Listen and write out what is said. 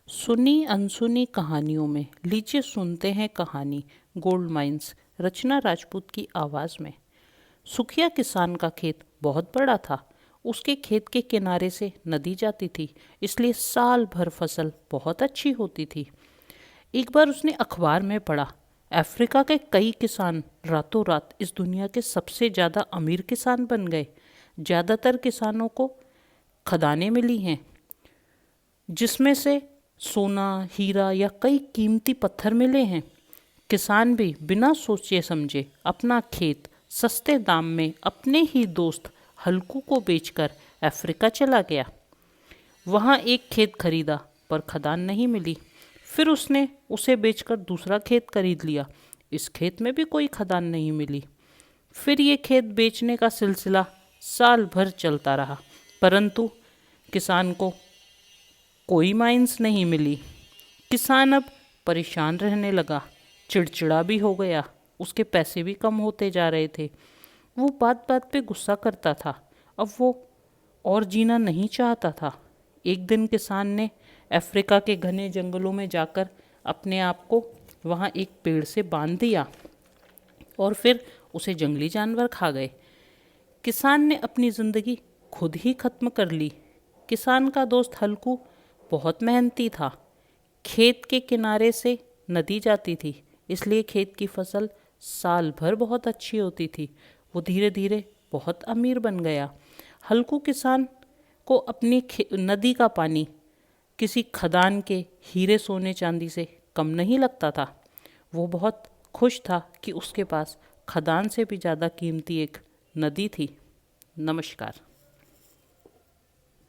सुनी अनसुनी कहानियों में लीजिए सुनते हैं कहानी गोल्ड माइंस। रचना राजपूत की आवाज़ में। सुखिया किसान का खेत बहुत बड़ा था। उसके खेत के किनारे से नदी जाती थी, इसलिए साल भर फसल बहुत अच्छी होती थी। एक बार उसने अखबार में पढ़ा, अफ्रीका के कई किसान रातों रात इस दुनिया के सबसे ज़्यादा अमीर किसान बन गए। ज़्यादातर किसानों को खदानें मिली हैं, जिसमें से सोना, हीरा या कई कीमती पत्थर मिले हैं। किसान भी बिना सोचे समझे अपना खेत सस्ते दाम में अपने ही दोस्त हल्कू को बेचकर अफ्रीका चला गया। वहाँ एक खेत खरीदा पर खदान नहीं मिली। फिर उसने उसे बेचकर दूसरा खेत खरीद लिया। इस खेत में भी कोई खदान नहीं मिली। फिर ये खेत बेचने का सिलसिला साल भर चलता रहा, परंतु किसान को कोई माइंस नहीं मिली। किसान अब परेशान रहने लगा, चिड़चिड़ा भी हो गया। उसके पैसे भी कम होते जा रहे थे। वो बात बात पे गुस्सा करता था। अब वो और जीना नहीं चाहता था। एक दिन किसान ने अफ्रीका के घने जंगलों में जाकर अपने आप को वहाँ एक पेड़ से बांध दिया और फिर उसे जंगली जानवर खा गए। किसान ने अपनी ज़िंदगी खुद ही खत्म कर ली। किसान का दोस्त हल्कू बहुत मेहनती था। खेत के किनारे से नदी जाती थी, इसलिए खेत की फसल साल भर बहुत अच्छी होती थी। वो धीरे धीरे बहुत अमीर बन गया। हल्कू किसान को अपनी नदी का पानी किसी खदान के हीरे सोने चांदी से कम नहीं लगता था। वो बहुत खुश था कि उसके पास खदान से भी ज़्यादा कीमती एक नदी थी। नमस्कार।